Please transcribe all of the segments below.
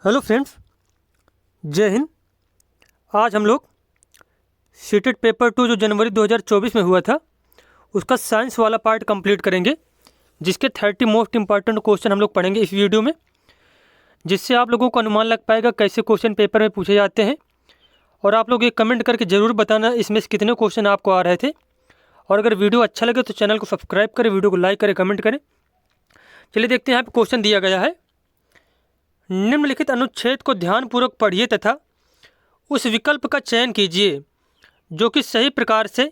Hello friends, जय हिंद। आज हम लोग सीटेट पेपर 2 जो जनवरी 2024 में हुआ था उसका साइंस वाला पार्ट कंप्लीट करेंगे, जिसके 30 मोस्ट इंपॉर्टेंट क्वेश्चन हम लोग पढ़ेंगे इस वीडियो में, जिससे आप लोगों को अनुमान लग पाएगा कैसे क्वेश्चन पेपर में पूछे जाते हैं। और आप लोग ये कमेंट करके ज़रूर बताना इसमें से कितने क्वेश्चन आपको आ रहे थे। और अगर वीडियो अच्छा लगे तो चैनल को सब्सक्राइब करें, वीडियो को लाइक करें, कमेंट करें। चलिए देखते हैं। यहाँ पर क्वेश्चन दिया गया है, निम्नलिखित अनुच्छेद को ध्यानपूर्वक पढ़िए तथा उस विकल्प का चयन कीजिए जो कि सही प्रकार से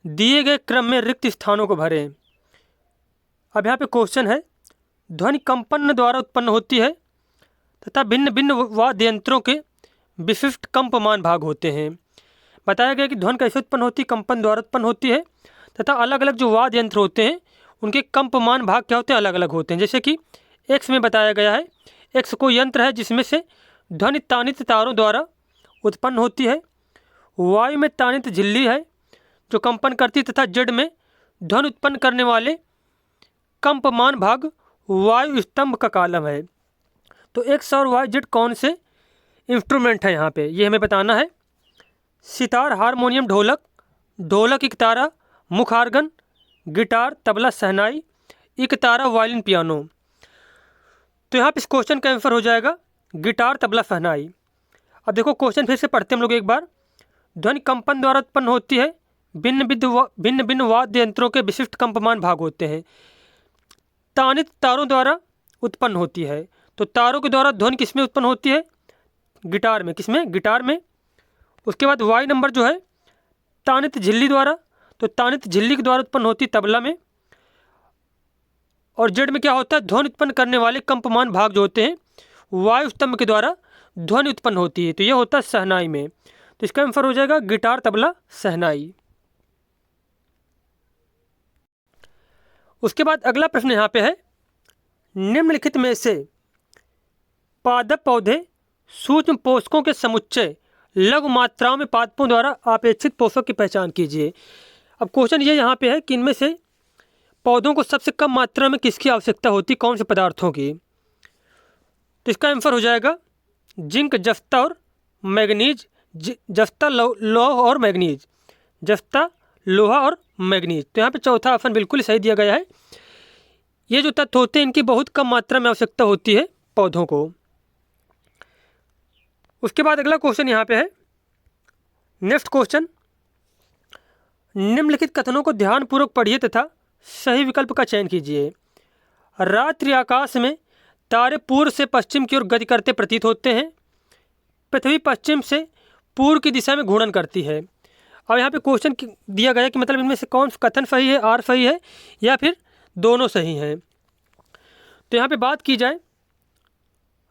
दिए गए क्रम में रिक्त स्थानों को भरे। अब यहाँ पे क्वेश्चन है, ध्वनि कंपन द्वारा उत्पन्न होती है तथा भिन्न भिन्न वाद्य यंत्रों के विशिष्ट कंपमान भाग होते हैं। बताया गया कि ध्वनि कैसे उत्पन्न होती है, कंपन द्वारा उत्पन्न होती है तथा अलग अलग जो वाद्य यंत्र होते हैं उनके कंपमान भाग क्या होते हैं, अलग अलग होते हैं। जैसे कि एक्स में बताया गया है, एक्स कोई यंत्र है जिसमें से ध्वनि तानित तारों द्वारा उत्पन्न होती है। वायु में तानित झिल्ली है जो कंपन करती तथा जेड में ध्वनि उत्पन्न करने वाले कंपमान भाग वायु स्तंभ का कॉलम है। तो एक्स और वाई जेड कौन से इंस्ट्रूमेंट है यहाँ पे, ये हमें बताना है। सितार, हारमोनियम, ढोलक, ढोलक एक तारा, मुख आर्गन, गिटार, तबला, शहनाई, एक तारा, वायलिन, पियानो। तो यहाँ पे इस क्वेश्चन का आंसर हो जाएगा गिटार, तबला, शहनाई। अब देखो क्वेश्चन फिर से पढ़ते हम लोग एक बार। ध्वनि कंपन द्वारा उत्पन्न होती है, भिन्न भिन्न वाद्य यंत्रों के विशिष्ट कंपमान भाग होते हैं। तानित तारों द्वारा उत्पन्न होती है, तो तारों के द्वारा ध्वनि किसमें उत्पन्न होती है, गिटार में। किसमें, गिटार में। उसके बाद वाई नंबर जो है तानित झिल्ली द्वारा, तो तानित झिल्ली के द्वारा उत्पन्न होती है तबला में। और जेड में क्या होता है, ध्वनि उत्पन्न करने वाले कंपमान भाग जो होते हैं वायु स्तंभ के द्वारा ध्वनि उत्पन्न होती है, तो यह होता है शहनाई में। तो इसका आंसर हो जाएगा गिटार, तबला, शहनाई। उसके बाद अगला प्रश्न यहाँ पे है, निम्नलिखित में से पादप पौधे सूक्ष्म पोषकों के समुच्चय लघु मात्राओं में पादपों द्वारा अपेक्षित पोषक की पहचान कीजिए। अब क्वेश्चन ये यहाँ पे है कि इनमें से पौधों को सबसे कम मात्रा में किसकी आवश्यकता होती, कौन से पदार्थों की। तो इसका आंसर हो जाएगा जिंक, जस्ता और मैग्नीज। जस्ता, लौह और मैग्नीज। जस्ता, लोहा और मैग्नीज। तो यहाँ पे चौथा ऑप्शन बिल्कुल सही दिया गया है। ये जो तत्व होते हैं इनकी बहुत कम मात्रा में आवश्यकता होती है पौधों को। उसके बाद अगला क्वेश्चन यहाँ पे है, नेक्स्ट क्वेश्चन, निम्नलिखित कथनों को ध्यानपूर्वक पढ़िए तथा सही विकल्प का चयन कीजिए। रात्रि आकाश में तारे पूर्व से पश्चिम की ओर गति करते प्रतीत होते हैं। पृथ्वी पश्चिम से पूर्व की दिशा में घूर्णन करती है। अब यहाँ पे क्वेश्चन दिया गया है कि मतलब इनमें से कौन कथन सही है, आर सही है या फिर दोनों सही हैं। तो यहाँ पे बात की जाए,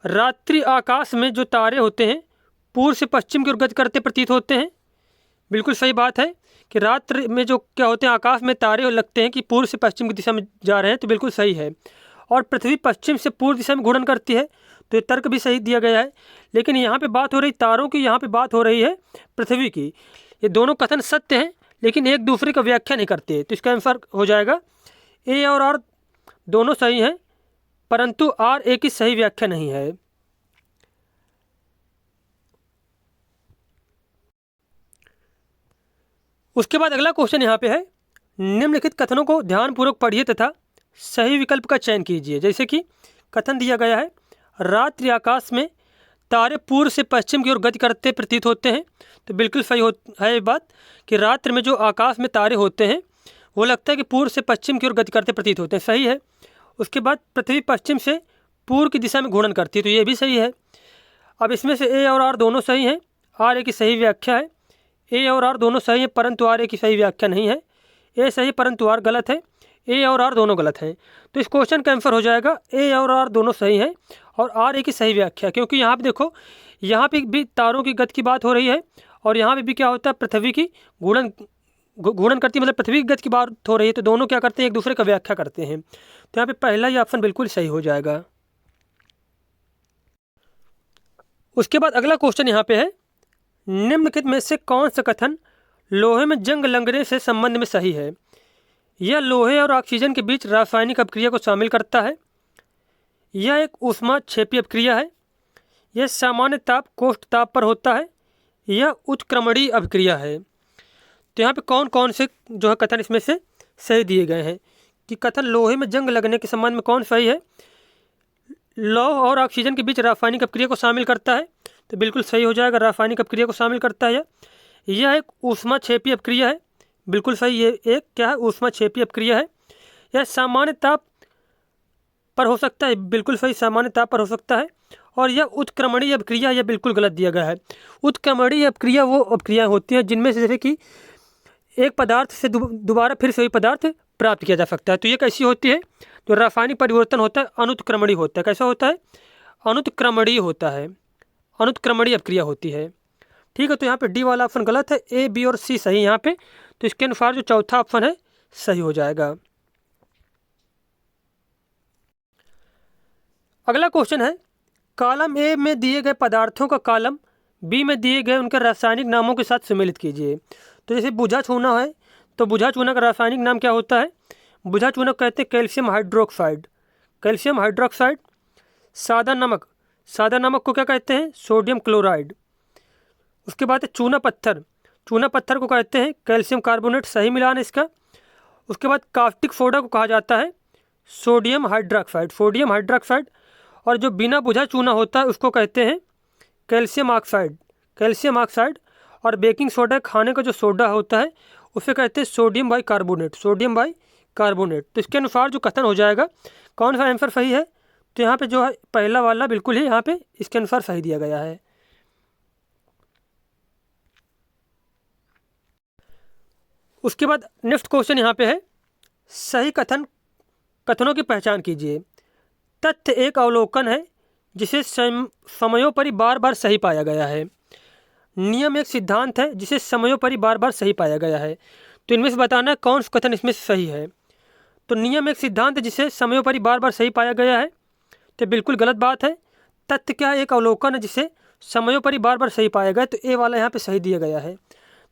रात्रि आकाश में जो तारे होते हैं पूर्व से पश्चिम की ओर गति करते प्रतीत होते हैं, बिल्कुल सही बात है कि रात्रि में जो क्या होते हैं आकाश में तारे लगते हैं कि पूर्व से पश्चिम की दिशा में जा रहे हैं, तो बिल्कुल सही है। और पृथ्वी पश्चिम से पूर्व दिशा में घूर्णन करती है, तो ये तर्क भी सही दिया गया है। लेकिन यहाँ पे बात हो रही तारों की, यहाँ पे बात हो रही है पृथ्वी की। ये दोनों कथन सत्य हैं लेकिन एक दूसरे का व्याख्या नहीं करते, तो इसका आंसर हो जाएगा ए और आर दोनों सही हैं, परंतु आर ए की सही व्याख्या नहीं है। उसके बाद अगला क्वेश्चन यहाँ पे है, निम्नलिखित कथनों को ध्यानपूर्वक पढ़िए तथा सही विकल्प का चयन कीजिए। जैसे कि कथन दिया गया है, रात्रि आकाश में तारे पूर्व से पश्चिम की ओर गति करते प्रतीत होते हैं, तो बिल्कुल सही है ये बात कि रात्रि में जो आकाश में तारे होते हैं वो लगता है कि पूर्व से पश्चिम की ओर गति करते प्रतीत होते हैं, सही है। उसके बाद पृथ्वी पश्चिम से पूर्व की दिशा में घूर्णन करती है, तो ये भी सही है। अब इसमें से ए और आर दोनों सही हैं, आर ए की सही व्याख्या है। ए और आर दोनों सही हैं परंतु आर ए की सही व्याख्या नहीं है। ए सही परंतु आर गलत है। ए और आर दोनों गलत हैं। तो इस क्वेश्चन का आंसर हो जाएगा ए और आर दोनों सही हैं और आर ए की सही व्याख्या, क्योंकि यहाँ पे देखो, यहाँ पे भी तारों की गति की बात हो रही है और यहाँ पे भी क्या होता है, पृथ्वी की घूर्णन करती मतलब पृथ्वी की गति की बात हो रही है, तो दोनों क्या करते हैं, एक दूसरे का व्याख्या करते हैं। तो यहाँ पे पहला ही ऑप्शन बिल्कुल सही हो जाएगा। उसके बाद अगला क्वेश्चन यहाँ पे है, निम्नलिखित में से कौन सा कथन लोहे में जंग लगने से संबंध में सही है। यह लोहे और ऑक्सीजन के बीच रासायनिक अपक्रिया को शामिल करता है। यह एक ऊष्माक्षेपी अपक्रिया है। यह सामान्य ताप कोष्ठ ताप पर होता है। यह उत्क्रमणीय अभिक्रिया है। तो यहाँ पे कौन कौन से जो है कथन इसमें से सही दिए गए हैं कि कथन लोहे में जंग लगने के संबंध में कौन सही है। लौह और ऑक्सीजन के बीच रासायनिक अपक्रिया को शामिल करता है, तो बिल्कुल सही हो जाएगा, रासायनिक अपक्रिया को शामिल करता है। यह एक ऊष्माक्षेपीय अपक्रिया है, बिल्कुल सही। ये एक क्या है, ऊष्माक्षेपीय अपक्रिया है। यह सामान्य ताप पर हो सकता है, बिल्कुल सही, सामान्य ताप पर हो सकता है। और यह उत्क्रमणीय अपक्रिया, यह बिल्कुल गलत दिया गया है। उत्क्रमणीय अपक्रिया वो अपक्रियाएं होती हैं जिनमें से जैसे कि एक पदार्थ से दोबारा फिर से वही पदार्थ प्राप्त किया जा सकता है। तो ये कैसी होती है, जो रासायनिक परिवर्तन होता है अनुत्क्रमणीय होता है। कैसा होता है, अनुत्क्रमणीय होता है, अनुत्क्रमणीय अपक्रिया होती है। ठीक है, तो यहाँ पे डी वाला ऑप्शन गलत है, ए बी और सी सही यहाँ पे। तो इसके अनुसार जो चौथा ऑप्शन है सही हो जाएगा। अगला क्वेश्चन है, कॉलम ए में दिए गए पदार्थों का कॉलम बी में दिए गए उनके रासायनिक नामों के साथ सम्मिलित कीजिए। तो जैसे बुझा चूना है, तो बुझा चूना का रासायनिक नाम क्या होता है, बुझा चूना कहते हैं कैल्शियम हाइड्रोक्साइड, कैल्शियम हाइड्रोक्साइड। सादा नमक, सादा नमक को क्या कहते हैं, सोडियम क्लोराइड। उसके बाद है चूना पत्थर, चूना पत्थर को कहते हैं कैल्शियम कार्बोनेट, सही मिलान है इसका। उसके बाद कास्टिक सोडा को कहा जाता है सोडियम हाइड्रोक्साइड, सोडियम हाइड्रोक्साइड। और जो बिना बुझा चूना होता है उसको कहते हैं कैल्शियम ऑक्साइड, कैल्शियम ऑक्साइड। और बेकिंग सोडा, खाने का जो सोडा होता है उसे कहते हैं sodium by carbonate, sodium by carbonate. तो इसके अनुसार जो कथन हो जाएगा, कौन सा आंसर सही है, तो यहाँ पे जो है पहला वाला बिल्कुल ही यहाँ पे इसके अनुसार सही दिया गया है। उसके बाद नेक्स्ट क्वेश्चन यहाँ पे है, सही कथनों की पहचान कीजिए। तथ्य एक अवलोकन है जिसे समयोपरि बार बार सही पाया गया है। नियम एक सिद्धांत है जिसे समयोपरि बार बार सही पाया गया है। तो इनमें से बताना कौन सा कथन इसमें सही है। तो नियम एक सिद्धांत है जिसे समयोपरि बार बार सही पाया गया है, तो बिल्कुल गलत बात है। तथ्य क्या है, एक अवलोकन है जिसे समयोपरि बार बार सही पाया गया, तो ए वाला यहाँ पे सही दिया गया है।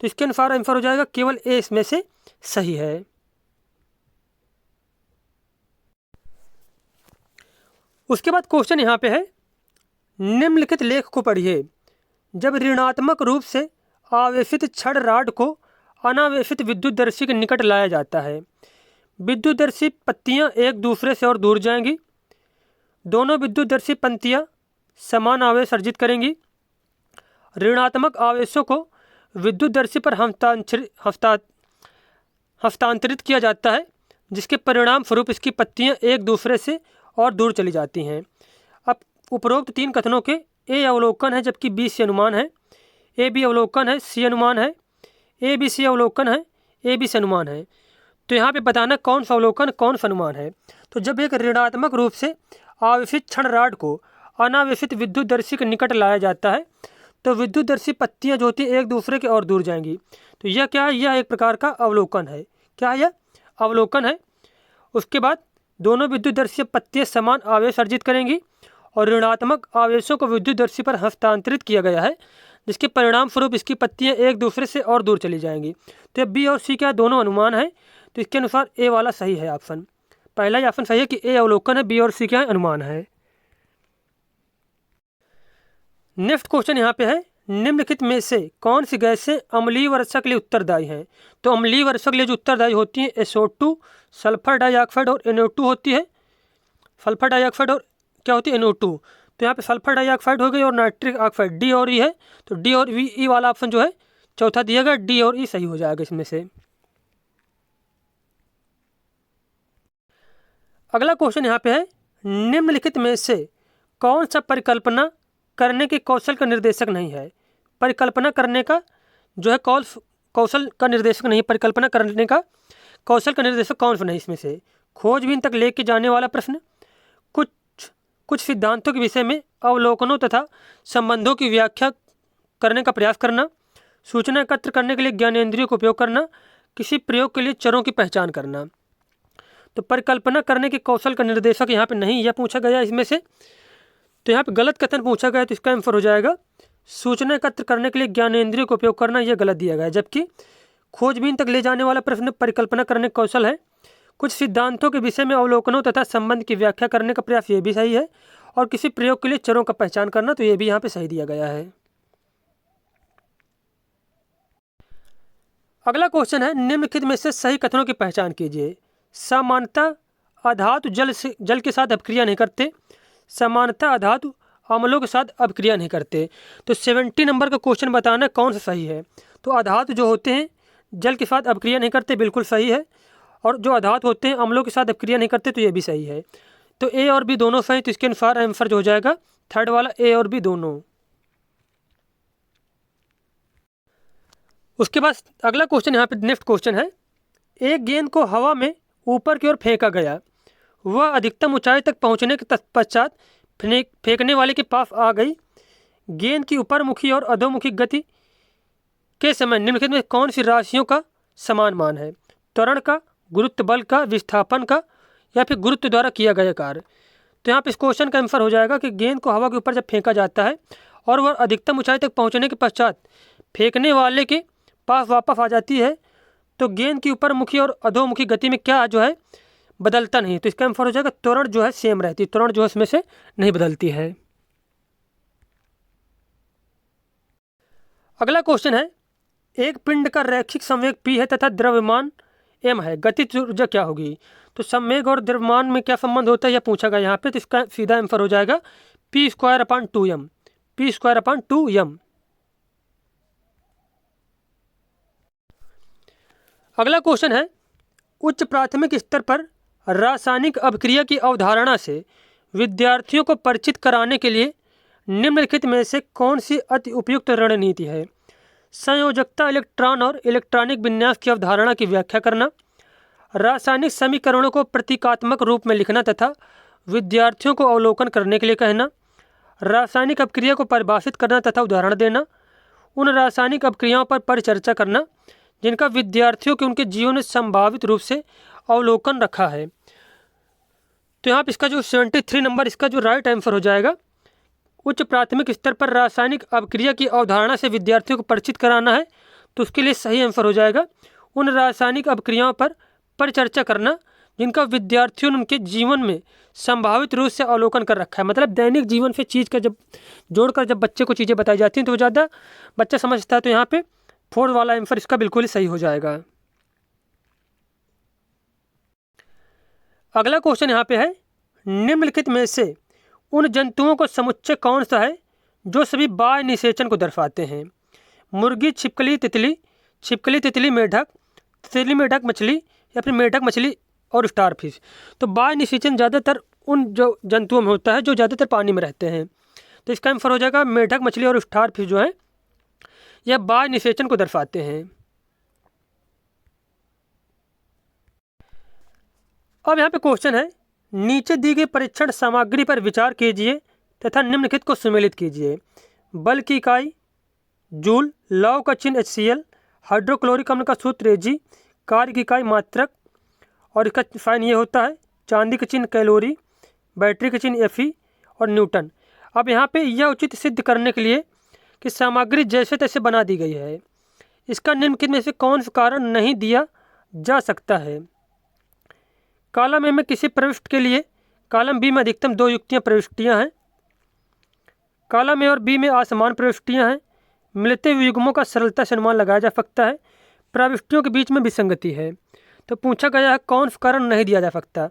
तो इसके अनुसार आंसर हो जाएगा केवल ए इसमें से सही है। उसके बाद क्वेश्चन यहाँ पे है, निम्नलिखित लेख को पढ़िए। जब ऋणात्मक रूप से आवेशित छड़ राड को अनावेशित विद्युतदर्शी के निकट लाया जाता है, विद्युतदर्शी पत्तियाँ एक दूसरे से और दूर जाएंगी। दोनों विद्युतदर्शी पंक्तियाँ समान आवेश अर्जित करेंगी। ऋणात्मक आवेशों को विद्युतदर्शी पर हस्तांतरित किया जाता है, जिसके परिणाम स्वरूप इसकी पत्तियाँ एक दूसरे से और दूर चली जाती हैं। अब उपरोक्त तीन कथनों के ए अवलोकन है जबकि बी सी अनुमान है, ए बी अवलोकन है, सी अनुमान है, ए बी सी अवलोकन है, ए बी सी अनुमान है। तो यहाँ पे बताना कौन सा अवलोकन कौन सा अनुमान है। तो जब एक ऋणात्मक रूप से आवेशित क्षण राड को अनावेशित विद्युतदर्शी के निकट लाया जाता है, तो विद्युतदर्शी पत्तियाँ जो होती हैं एक दूसरे के और दूर जाएंगी। तो यह क्या है, यह एक प्रकार का अवलोकन है। क्या है, यह अवलोकन है। उसके बाद दोनों विद्युतदर्शी पत्तियाँ समान आवेश अर्जित करेंगी और ऋणात्मक आवेशों को विद्युतदर्शी पर हस्तांतरित किया गया है, जिसके परिणाम स्वरूप इसकी पत्तियाँ एक दूसरे से और दूर चली जाएंगी। तो बी और सी क्या दोनों अनुमान है, तो इसके अनुसार ए वाला सही है ऑप्शन। पहला ही ऑप्शन सही है कि ए अवलोकन है, बी और सी क्या है अनुमान है। नेक्स्ट क्वेश्चन यहाँ पे है, निम्नलिखित में से कौन सी गैसें अम्लीय वर्षा के लिए उत्तरदायी हैं। तो अम्लीय वर्षा के लिए जो उत्तरदायी होती हैं SO2, सल्फर डाइऑक्साइड और NO2 होती है। सल्फर डाइऑक्साइड और क्या होती है, NO2। तो यहाँ पे सल्फर डाइऑक्साइड हो गई और नाइट्रिक ऑक्साइड डी और ई है। तो डी और ई वाला ऑप्शन जो है चौथा दिया गया, डी और ई सही हो जाएगा इसमें से। अगला क्वेश्चन यहाँ पे है, निम्नलिखित में से कौन सा परिकल्पना करने के कौशल का निर्देशक नहीं है। परिकल्पना करने का जो है कौशल का निर्देशक नहीं, परिकल्पना करने का कौशल का निर्देशक कौन सा नहीं इसमें से। खोजबीन तक लेके जाने वाला प्रश्न, कुछ सिद्धांतों के विषय में अवलोकनों तथा संबंधों की व्याख्या करने का प्रयास करना, सूचना एकत्र करने के लिए ज्ञानेंद्रियों का उपयोग करना, किसी प्रयोग के लिए चरों की पहचान करना। तो परिकल्पना करने के कौशल का निर्देशक यहाँ पे नहीं यह पूछा गया इसमें से। तो यहाँ पे गलत कथन पूछा गया, तो इसका आंसर हो जाएगा सूचना एकत्र करने के लिए ज्ञानेंद्रियों का उपयोग करना, यह गलत दिया गया है। जबकि खोजबीन तक ले जाने वाला प्रश्न परिकल्पना करने का कौशल है। कुछ सिद्धांतों के विषय में अवलोकनों तथा संबंध की व्याख्या करने का प्रयास, ये भी सही है। और किसी प्रयोग के लिए चरों का पहचान करना, तो ये भी यहाँ पे सही दिया गया है। अगला क्वेश्चन है, निम्नलिखित में से सही कथनों की पहचान कीजिए। सामान्यतः अधातु जल के साथ अभिक्रिया नहीं करते, सामान्यतः अधातु अम्लों के साथ अभिक्रिया नहीं करते। तो 70 नंबर का क्वेश्चन बताना कौन सा सही है। तो अधातु जो होते हैं जल के साथ अभिक्रिया नहीं करते, बिल्कुल सही है। और जो अधातु होते हैं अम्लों के साथ अभिक्रिया नहीं करते, तो ये भी सही है। तो ए और बी दोनों सही, तो इसके अनुसार आंसर जो हो जाएगा थर्ड वाला, ए और बी दोनों। उसके बाद अगला क्वेश्चन यहाँ पे नेक्स्ट क्वेश्चन है, एक गेंद को हवा में ऊपर की ओर फेंका गया, वह अधिकतम ऊंचाई तक पहुंचने के पश्चात फेंकने वाले के पास आ गई। गेंद की ऊपरमुखी और अधोमुखी गति के समय निम्नलिखित में कौन सी राशियों का समान मान है। त्वरण का, गुरुत्व बल का, विस्थापन का, या फिर गुरुत्व द्वारा किया गया कार्य। तो यहाँ पे इस क्वेश्चन का आंसर हो जाएगा कि गेंद को हवा के ऊपर जब फेंका जाता है और वह अधिकतम ऊंचाई तक पहुँचने के पश्चात फेंकने वाले के पास वापस आ जाती है, तो गेंद की ऊपरमुखी और अधोमुखी गति में क्या जो है बदलता नहीं। तो इसका आंसर हो जाएगा त्वरण जो है सेम रहती है, त्वरण जो है इसमें से नहीं बदलती है। अगला क्वेश्चन है, एक पिंड का रैखिक संवेग p है तथा द्रव्यमान m है, गतिज ऊर्जा क्या होगी। तो संवेग और द्रव्यमान में क्या संबंध होता है यह पूछा गया यहाँ पे। तो इसका सीधा आंसर हो जाएगा p²/2m, p²/2m। अगला क्वेश्चन है, उच्च प्राथमिक स्तर पर रासायनिक अभिक्रिया की अवधारणा से विद्यार्थियों को परिचित कराने के लिए निम्नलिखित में से कौन सी अति उपयुक्त रणनीति है। संयोजकता, इलेक्ट्रॉन और इलेक्ट्रॉनिक विन्यास की अवधारणा की व्याख्या करना, रासायनिक समीकरणों को प्रतीकात्मक रूप में लिखना तथा विद्यार्थियों को अवलोकन करने के लिए कहना, रासायनिक अभिक्रिया को परिभाषित करना तथा उदाहरण देना, उन रासायनिक अभिक्रियाओं पर परिचर्चा करना जिनका विद्यार्थियों के उनके जीवन में संभावित रूप से अवलोकन रखा है। तो यहाँ पर इसका जो 73 नंबर इसका जो राइट आंसर हो जाएगा, उच्च प्राथमिक स्तर पर रासायनिक अभिक्रिया की अवधारणा से विद्यार्थियों को परिचित कराना है। तो उसके लिए सही आंसर हो जाएगा उन रासायनिक अभिक्रियाओं पर परिचर्चा करना जिनका विद्यार्थियों ने उनके जीवन में संभावित रूप से अवलोकन कर रखा है। मतलब दैनिक जीवन से चीज़ का जब जोड़कर जब बच्चे को चीज़ें बताई जाती हैं तो वो ज़्यादा बच्चा समझता है। तो यहाँ पे 4 वाला आंसर इसका बिल्कुल ही सही हो जाएगा। अगला क्वेश्चन यहाँ पे है, निम्नलिखित में से उन जंतुओं का समुच्चय कौन सा है जो सभी बाह्य निषेचन को दर्शाते हैं। मुर्गी, छिपकली, तितली, छिपकली, तितली, मेढक, तितली, मेढक मछली, या फिर मेढक मछली और स्टारफिश। तो बाह्य निषेचन ज़्यादातर उन जो जंतुओं में होता है जो ज़्यादातर पानी में रहते हैं। तो इसका आंसर हो जाएगा मेढक मछली और स्टारफिश जो है यह बाह्य निषेचन को दर्शाते हैं। अब यहाँ पे क्वेश्चन है, नीचे दी गई परीक्षण सामग्री पर विचार कीजिए तथा निम्नलिखित को सम्मिलित कीजिए। बल की इकाई जूल, लौह का चिन्ह HCl, हाइड्रोक्लोरिक अम्ल का सूत्र Ag, कार्य की इकाई मात्रक, और इसका साइन ये होता है, चांदी का चिन्ह कैलोरी, बैटरी का चिन्ह Fe और न्यूटन। अब यहाँ पे यह उचित सिद्ध करने के लिए कि सामग्री जैसे तैसे बना दी गई है, इसका निम्नलिखित में से कौन सा कारण नहीं दिया जा सकता है। कॉलम ए में किसी प्रविष्ट के लिए कॉलम बी में अधिकतम 2 युक्तियाँ प्रविष्टियाँ हैं। कॉलम ए और बी में असमान प्रविष्टियाँ हैं। मिलते हुए युग्मों का सरलता से अनुमान लगाया जा सकता है। प्रविष्टियों के बीच में विसंगति है। तो पूछा गया है कौन सा कारण नहीं दिया जा सकता।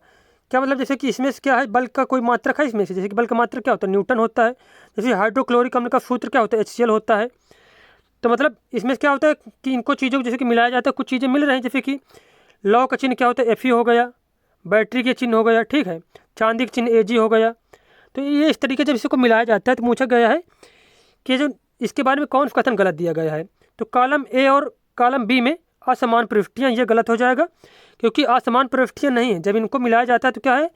क्या मतलब, जैसे कि इसमें से क्या है, बल का कोई मात्रक है इसमें से, जैसे कि बल का मात्रक क्या होता है, न्यूटन होता है। जैसे हाइड्रोक्लोरिक अम्ल का सूत्र क्या होता है, HCl होता है। तो मतलब इसमें क्या होता है कि इनको चीज़ों को जैसे कि मिलाया जाता है, कुछ चीज़ें मिल रही हैं, जैसे कि लौह का चिन्ह क्या होता है, Fe हो गया, बैटरी के चिन्ह हो गया, ठीक है, चांदी का चिन्ह Ag हो गया। तो ये इस तरीके जब इसको मिलाया जाता है तो पूछा गया है कि जो इसके बारे में कौन सा कथन गलत दिया गया है। तो कॉलम ए और कॉलम बी में असमान प्रविष्टियाँ, ये गलत हो जाएगा क्योंकि असमान प्रविष्टियाँ नहीं है। जब इनको मिलाया जाता है तो क्या है,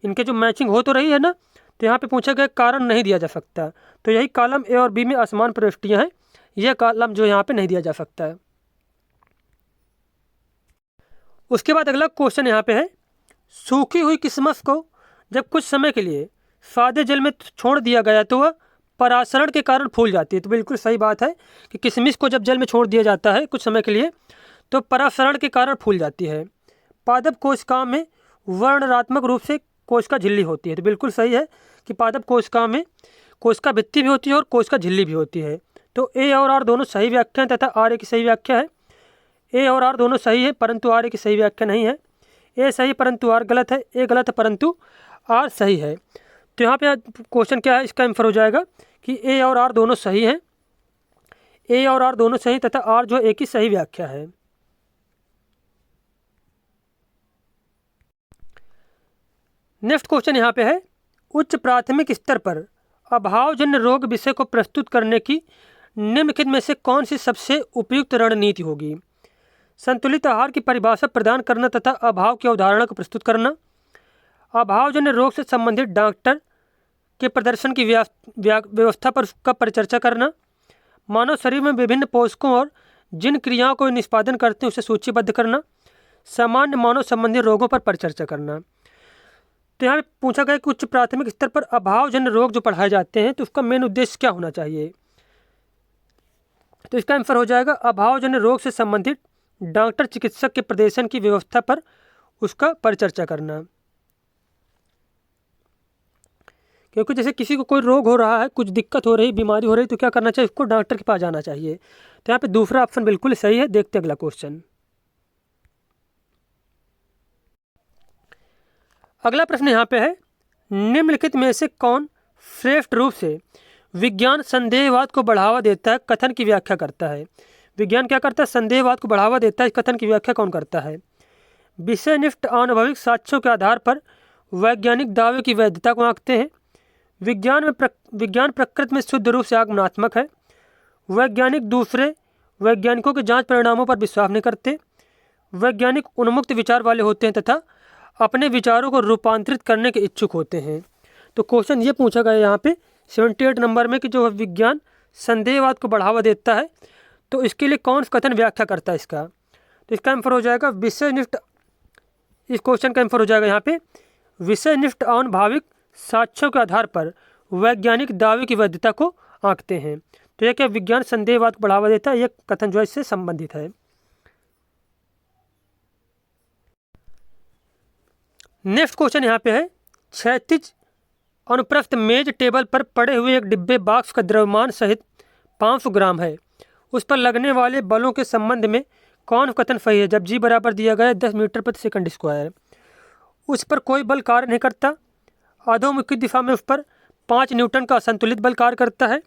इनके जो मैचिंग हो तो रही है ना। तो यहाँ पे पूछा गया कारण नहीं दिया जा सकता। तो यही कॉलम ए और बी में असमान प्रविष्टियाँ हैं, यह कॉलम जो यहाँ पे नहीं दिया जा सकता है। उसके बाद अगला क्वेश्चन यहाँ पे है, सूखी हुई किशमिश को जब कुछ समय के लिए सादे जल में छोड़ दिया गया तो वह परासरण के कारण फूल जाती है। तो बिल्कुल सही बात है कि किशमिश को जब जल में छोड़ दिया जाता है कुछ समय के लिए तो परासरण के कारण फूल जाती है। पादप कोशिकाओं में वर्णनात्मक रूप से कोशिका झिल्ली होती है। तो बिल्कुल सही है कि पादप कोशिका में कोशिका भित्ति भी होती है और कोशिका झिल्ली भी होती है। तो ए और आर दोनों सही व्याख्या हैं तथा आर ए की सही व्याख्या है। ए और आर दोनों सही है परंतु आर ए की सही व्याख्या नहीं है। ए सही परंतु आर गलत है, ए गलत है परंतु आर सही है। तो यहाँ पे क्वेश्चन क्या है, इसका आंसर हो जाएगा कि ए और आर दोनों सही हैं, ए और आर दोनों सही तथा आर जो ए की सही व्याख्या है। नेक्स्ट क्वेश्चन यहाँ पे है, उच्च प्राथमिक स्तर पर अभावजन्य रोग विषय को प्रस्तुत करने की निम्नलिखित में से कौन सी सबसे उपयुक्त रणनीति होगी? संतुलित आहार की परिभाषा प्रदान करना तथा अभाव की अवधारणा को प्रस्तुत करना, अभावजन्य रोग से संबंधित डॉक्टर के प्रदर्शन की व्यवस्था पर उसका परिचर्चा करना, मानव शरीर में विभिन्न पोषकों और जिन क्रियाओं को निष्पादन करते हैं उसे सूचीबद्ध करना, सामान्य मानव संबंधी रोगों पर परिचर्चा करना। तो यहाँ पे पूछा गया कि उच्च प्राथमिक स्तर पर अभावजन्य रोग जो पढ़ाए जाते हैं तो उसका मेन उद्देश्य क्या होना चाहिए? तो इसका आंसर हो जाएगा अभावजन्य रोग से संबंधित डॉक्टर चिकित्सक के प्रदर्शन की व्यवस्था पर उसका परिचर्चा करना। क्योंकि जैसे किसी को कोई रोग हो रहा है, कुछ दिक्कत हो रही, बीमारी हो रही, तो क्या करना चाहिए? उसको डॉक्टर के पास जाना चाहिए। तो यहाँ पे दूसरा ऑप्शन बिल्कुल सही है। देखते हैं अगला क्वेश्चन। अगला प्रश्न यहाँ पे है, निम्नलिखित में से कौन श्रेष्ठ रूप से विज्ञान संदेहवाद को बढ़ावा देता है कथन की व्याख्या करता है? विज्ञान क्या करता है? संदेहवाद को बढ़ावा देता है। इस कथन की व्याख्या कौन करता है? विषयनिष्ठ आनुभविक साक्ष्यों के आधार पर वैज्ञानिक दावे की वैधता को आंकते हैं। विज्ञान प्रकृति में शुद्ध रूप से आगमनात्मक है। वैज्ञानिक दूसरे वैज्ञानिकों के जांच परिणामों पर विश्वास नहीं करते। वैज्ञानिक उन्मुक्त विचार वाले होते हैं तथा अपने विचारों को रूपांतरित करने के इच्छुक होते हैं। तो क्वेश्चन ये पूछा गया यहाँ पे 78 नंबर में कि जो विज्ञान संदेहवाद को बढ़ावा देता है तो इसके लिए कौन सा कथन व्याख्या करता है इसका? तो इसका आंसर हो जाएगा विषयनिष्ठ। इस क्वेश्चन का आंसर हो जाएगा यहाँ पे विषयनिष्ठ आनुभविक साक्ष्यों के आधार पर वैज्ञानिक दावे की वैधता को आंकते हैं। तो यह क्या विज्ञान संदेहवाद को बढ़ावा देता है, यह कथन जो है इससे संबंधित है। नेक्स्ट क्वेश्चन यहाँ पे है, क्षैतिज अनुप्रस्थ मेज टेबल पर पड़े हुए एक डिब्बे बॉक्स का द्रव्यमान सहित 500 ग्राम है। उस पर लगने वाले बलों के संबंध में कौन कथन सही है? जब जी बराबर दिया गया है 10 मीटर प्रति सेकंड स्क्वायर, उस पर कोई बल कार्य नहीं करता। अधोमुखी दिशा में उस पर 5 न्यूटन का असंतुलित बल कार्य करता है।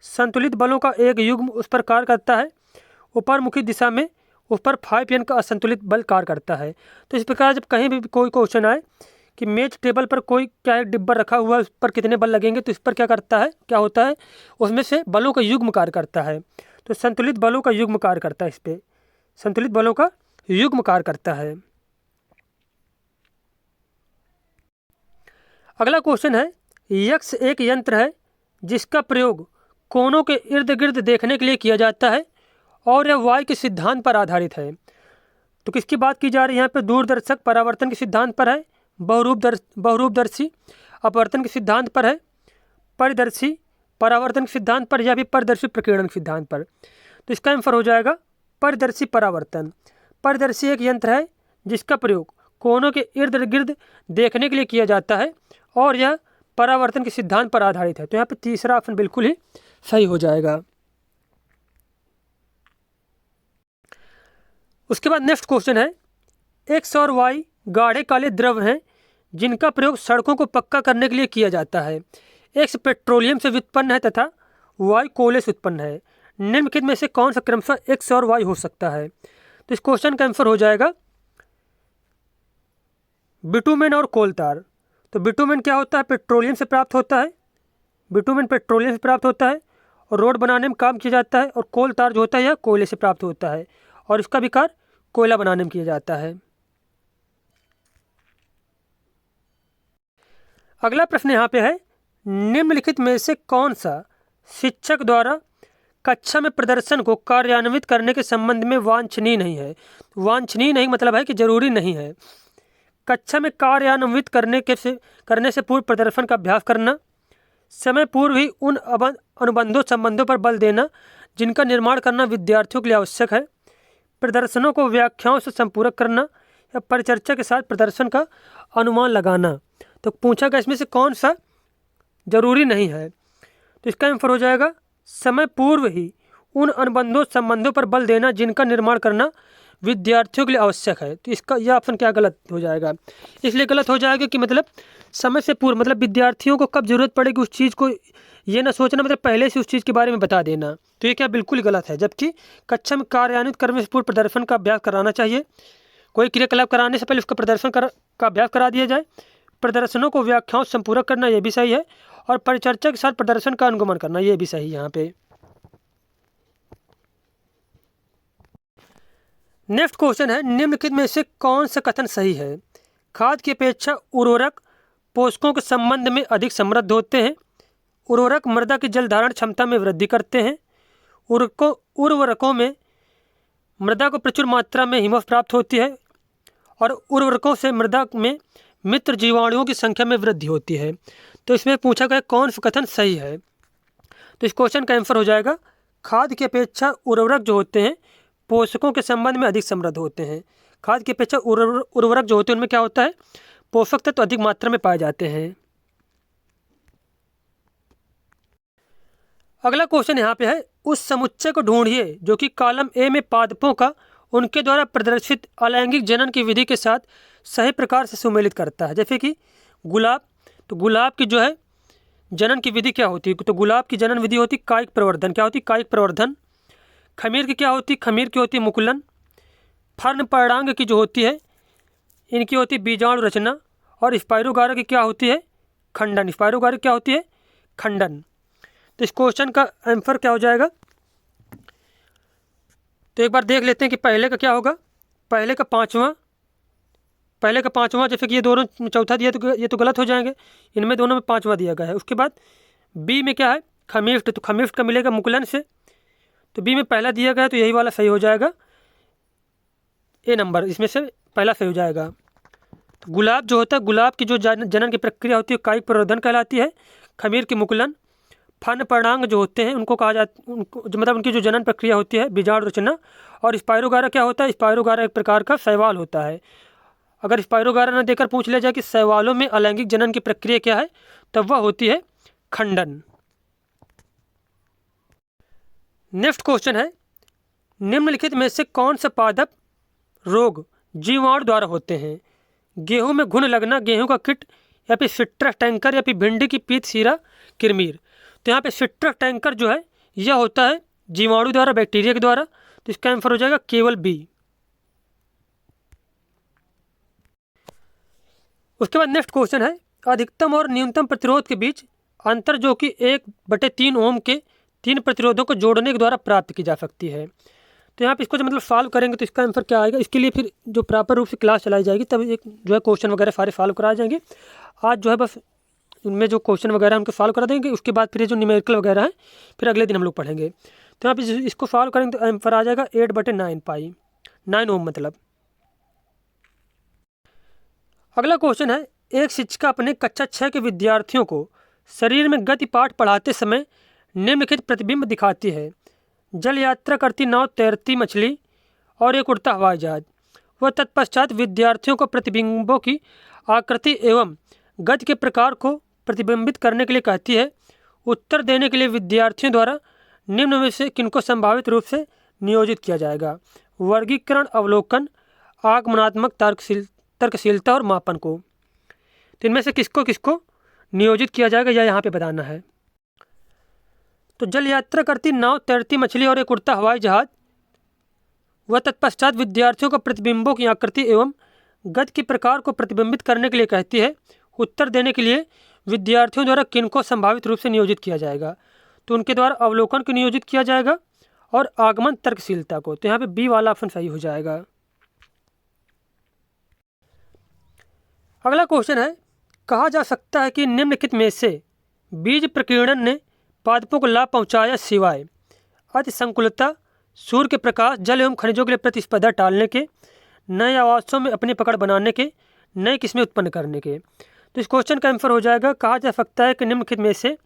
संतुलित बलों का एक युग्म उस पर कार्य करता है। ऊपरमुखी दिशा में उस पर 5 N का असंतुलित बल कार्य करता है। तो इस प्रकार जब कहीं भी कोई क्वेश्चन आए कि मेज टेबल पर कोई क्या एक डिब्बा रखा हुआ है, उस पर कितने बल लगेंगे, तो इस पर क्या करता है, क्या होता है, उसमें से बलों का युग्म कार्य करता है। तो संतुलित बलों का युग्म कार्य करता है, इस पर संतुलित बलों का युग्म कार्य करता है। अगला क्वेश्चन है, यक्ष एक यंत्र है जिसका प्रयोग कोनों के इर्द गिर्द देखने के लिए किया जाता है और यह वायु के सिद्धांत पर आधारित है। तो किसकी बात की जा रही है यहाँ पे? दूरदर्शक परावर्तन के सिद्धांत पर है, बहुरूपदर्शी अपवर्तन के सिद्धांत पर है, परिदर्शी परावर्तन के सिद्धांत पर, या भी परिदर्शी प्रकीर्णन के सिद्धांत पर। तो इसका आंसर हो जाएगा परिदर्शी परावर्तन। परिदर्शी एक यंत्र है जिसका प्रयोग कोनों के इर्द गिर्द देखने के लिए किया जाता है और यह परावर्तन के सिद्धांत पर आधारित है। तो यहाँ पे तीसरा ऑप्शन बिल्कुल ही सही हो जाएगा। उसके बाद नेक्स्ट क्वेश्चन है, एक्स और वाई गाढ़े काले द्रव हैं जिनका प्रयोग सड़कों को पक्का करने के लिए किया जाता है। एक्स पेट्रोलियम से व्युत्पन्न है तथा वाई कोयले से उत्पन्न है। निम्नलिखित में से कौन सा क्रमशः एक्स और वाई हो सकता है? तो इस क्वेश्चन का आंसर हो जाएगा बिटुमेन और कोल तार। तो बिटुमेन क्या होता है? पेट्रोलियम से प्राप्त होता है। बिटुमेन पेट्रोलियम से प्राप्त होता है और रोड बनाने में काम किया जाता है। और कोल तार जो होता है यह कोयले से प्राप्त होता है और इसका भी कार्य कोयला बनाने में किया जाता है। अगला प्रश्न यहाँ पे है, निम्नलिखित में से कौन सा शिक्षक द्वारा कक्षा में प्रदर्शन को कार्यान्वित करने के संबंध में वांछनीय नहीं है? वांछनीय नहीं मतलब है कि जरूरी नहीं है। कक्षा में कार्यान्वित करने से पूर्व प्रदर्शन का अभ्यास करना, समय पूर्व ही उन अनुबंधों संबंधों पर बल देना जिनका निर्माण करना विद्यार्थियों के लिए आवश्यक है, प्रदर्शनों को व्याख्याओं से संपूरक करना, या परिचर्चा के साथ प्रदर्शन का अनुमान लगाना। तो पूछा गया इसमें से कौन सा जरूरी नहीं है। तो इसका आंसर हो जाएगा समय पूर्व ही उन अनुबंधों संबंधों पर बल देना जिनका निर्माण करना विद्यार्थियों के लिए आवश्यक है। तो इसका यह ऑप्शन क्या गलत हो जाएगा? इसलिए गलत हो जाएगा कि मतलब समय से पूर्व मतलब विद्यार्थियों को कब जरूरत पड़ेगी उस चीज़ को ये ना सोचना, मतलब पहले से उस चीज़ के बारे में बता देना। तो ये क्या बिल्कुल गलत है। जबकि कक्षा में कार्यान्वित करने से पूर्व प्रदर्शन का अभ्यास कराना चाहिए। कोई क्रियाकलाप कराने से पहले उसका का अभ्यास करा दिया जाए। प्रदर्शनों को व्याख्याओं से संपूरक करना ये भी सही है, और परिचर्चा के साथ प्रदर्शन का अनुगमन करना ये भी सही है यहाँ पे। नेक्स्ट क्वेश्चन है, निम्नलिखित में से कौन सा कथन सही है? खाद की अपेक्षा उर्वरक पोषकों के संबंध में अधिक समृद्ध होते हैं। उर्वरक मृदा की जल धारण क्षमता में वृद्धि करते हैं। उर्वरकों में मृदा को प्रचुर मात्रा में हिमस प्राप्त होती है, और उर्वरकों से मृदा में मित्र जीवाणुओं की संख्या में वृद्धि होती है। तो इसमें पूछा गया कौन सा कथन सही है? तो इस क्वेश्चन का आंसर हो जाएगा खाद की अपेक्षा उर्वरक जो होते हैं पोषकों के संबंध में अधिक समृद्ध होते हैं। खाद की अपेक्षा उर्वरक जो होते हैं उनमें क्या होता है, पोषक तत्व अधिक मात्रा में पाए जाते हैं। अगला क्वेश्चन यहाँ पे है, उस समुच्चय को ढूंढिए जो कि कॉलम ए में पादपों का उनके द्वारा प्रदर्शित अलैंगिक जनन की विधि के साथ सही प्रकार से सुमेलित करता है। जैसे कि गुलाब, तो गुलाब की जो है जनन की विधि क्या होती है? तो गुलाब की जनन विधि होती कायिक प्रवर्धन। क्या होती है? कायिक प्रवर्धन। खमीर की क्या होती है? खमीर की होती है मुकुलन। फर्न पर्णांग की जो होती है इनकी होती है बीजाणु रचना। और स्पाइरोगारा की क्या होती है? खंडन। स्पाइरोगारा क्या होती है? खंडन। तो इस क्वेश्चन का आंसर क्या हो जाएगा? तो एक बार देख लेते हैं कि पहले का क्या होगा। पहले का पाँचवा, जैसे कि ये दोनों चौथा दिया तो ये तो गलत हो जाएंगे। इनमें दोनों में पाँचवा दिया गया है। उसके बाद बी में क्या है? खमीष्ट। तो खमीष्ट का मिलेगा मुकुलन से। तो बी में पहला दिया गया है तो यही वाला सही हो जाएगा। ए नंबर इसमें से पहला सही हो जाएगा। तो गुलाब जो होता है, गुलाब की जो जनन की प्रक्रिया होती है कायिक प्रवर्धन कहलाती है। खमीर की मुकुलन। फन पर्णांग जो होते हैं उनको कहा जाता उनको मतलब उनकी जो जनन प्रक्रिया होती है बीजाणु रचना। और स्पाइरोगारा क्या होता है? स्पाइरोगारा एक प्रकार का शैवाल होता है। अगर स्पाइरोगारा न देकर पूछ लिया जाए कि शैवालों में अलैंगिक जनन की प्रक्रिया क्या है, तब वह होती है खंडन। नेक्स्ट क्वेश्चन है, निम्नलिखित में से कौन सा पादप रोग जीवाणु द्वारा होते हैं? गेहूं में घुन लगना, गेहूं का किट, या फिर सिट्रस टैंकर, या फिर भिंडी की पीत सीरा किरमीर। तो यहाँ पे सिट्रस टैंकर जो है यह होता है जीवाणु द्वारा, बैक्टीरिया के द्वारा। तो इसका आंसर हो जाएगा केवल बी। उसके बाद नेक्स्ट क्वेश्चन है, अधिकतम और न्यूनतम प्रतिरोध के बीच अंतर जो कि 1/3 ओम के 3 प्रतिरोधों को जोड़ने के द्वारा प्राप्त की जा सकती है। तो यहाँ पे इसको जो मतलब सॉल्व करेंगे तो इसका आंसर क्या आएगा? इसके लिए फिर जो प्रॉपर रूप से क्लास चलाई जाएगी तब एक जो है क्वेश्चन वगैरह सारे सॉल्व कराए जाएंगे। आज जो है बस इनमें जो क्वेश्चन वगैरह उनको सॉल्व करा देंगे। उसके बाद फिर ये जो न्यूमेरिकल वगैरह है फिर अगले दिन हम लोग पढ़ेंगे। तो यहाँ पे इसको सॉल्व करेंगे तो आंसर आ जाएगा 8/9 पाई, 9 ओम मतलब। अगला क्वेश्चन है, एक शिक्षिका अपने कक्षा 6 के विद्यार्थियों को शरीर में गति पाठ पढ़ाते समय निम्नलिखित प्रतिबिंब दिखाती है। जल यात्रा करती नाव, तैरती मछली और एक उड़ता हवाई जहाज। वह तत्पश्चात विद्यार्थियों को प्रतिबिंबों की आकृति एवं गति के प्रकार को प्रतिबिंबित करने के लिए कहती है। उत्तर देने के लिए विद्यार्थियों द्वारा निम्न में से किनको संभावित रूप से नियोजित किया जाएगा? वर्गीकरण, अवलोकन, आगमनात्मक तर्कशीलता और मापन को। तो इनमें से किसको किसको नियोजित किया जाएगा यह यहाँ पे बताना है। तो जल यात्रा करती नाव, तैरती मछली और एक उड़ता हवाई जहाज। वह तत्पश्चात विद्यार्थियों को प्रतिबिंबों की आकृति एवं गति के प्रकार को प्रतिबिंबित करने के लिए कहती है। उत्तर देने के लिए विद्यार्थियों द्वारा किनको संभावित रूप से नियोजित किया जाएगा? तो उनके द्वारा अवलोकन को नियोजित किया जाएगा और आगमन तर्कशीलता को। तो यहाँ पे बी वाला ऑप्शन सही हो जाएगा। अगला क्वेश्चन है, कहा जा सकता है कि निम्नलिखित में से बीज प्रकीर्णन ने पादपों को लाभ पहुँचाया सिवाय अति संकुलता, सूर्य के प्रकाश, जल एवं खनिजों के लिए प्रतिस्पर्धा टालने के, नए आवासों में अपनी पकड़ बनाने के, नई किस्में उत्पन्न करने के। तो इस क्वेश्चन का आंसर हो जाएगा, कहा जा सकता है कि निम्नलिखित में से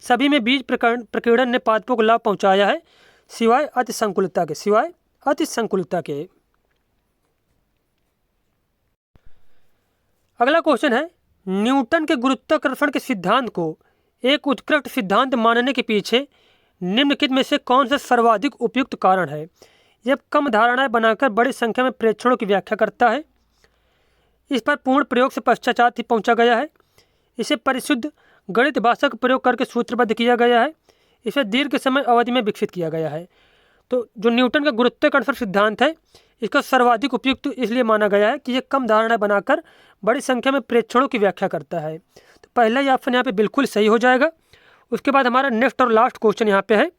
सभी में बीज प्रकीर्णन ने पादपों को लाभ पहुँचाया है सिवाय अति संकुलता के, सिवाय अति संकुलता के। अगला क्वेश्चन है, न्यूटन के गुरुत्वाकर्षण के सिद्धांत को एक उत्कृष्ट सिद्धांत मानने के पीछे निम्नलिखित में से कौन सा सर्वाधिक उपयुक्त कारण है? यह कम धारणाएं बनाकर बड़ी संख्या में प्रेक्षणों की व्याख्या करता है। इस पर पूर्ण प्रयोग से पश्चात ही पहुंचा गया है। इसे परिशुद्ध गणित भाषा का प्रयोग करके सूत्रबद्ध किया गया है। इसे दीर्घ समय अवधि में विकसित किया गया है। तो जो न्यूटन का गुरुत्वाकर्षण सिद्धांत है, इसका सर्वाधिक उपयुक्त इसलिए माना गया है कि यह कम धारणाएं बनाकर बड़ी संख्या में प्रेक्षणों की व्याख्या करता है। तो पहला ही ऑप्शन यहाँ पे बिल्कुल सही हो जाएगा। उसके बाद हमारा नेक्स्ट और लास्ट क्वेश्चन यहाँ पे है,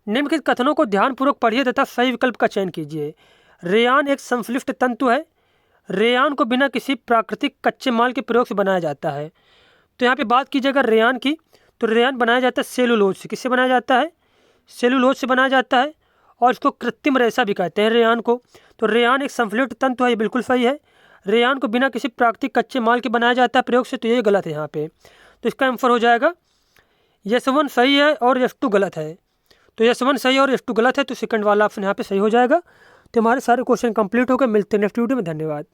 निम्नलिखित कथनों को ध्यानपूर्वक पढ़िए तथा सही विकल्प का चयन कीजिए। रेयान एक संश्लिष्ट तंतु है। रेयान को बिना किसी प्राकृतिक कच्चे माल के प्रयोग से बनाया जाता है। तो यहाँ पे बात कीजिएगा रेयान की, तो रेयान बनाया जाता है सेलुलोज से। किससे बनाया जाता है? सेलुलोज से बनाया जाता है, और इसको कृत्रिम रेशा भी कहते हैं रेयान को। तो रेयान एक संश्लिष्ट तंतु है, ये बिल्कुल सही है। रेयान को बिना किसी प्राकृतिक कच्चे माल के बनाया जाता है प्रयोग से, तो ये गलत है यहाँ पे। तो इसका आंसर हो जाएगा S1 सही है और S2 गलत है। तो S1 सही है और S2 गलत है, तो सेकंड वाला ऑप्शन यहाँ पे सही हो जाएगा। तो हमारे सारे क्वेश्चन कंप्लीट हो गए। मिलते हैं नेक्स्ट वीडियो में। धन्यवाद।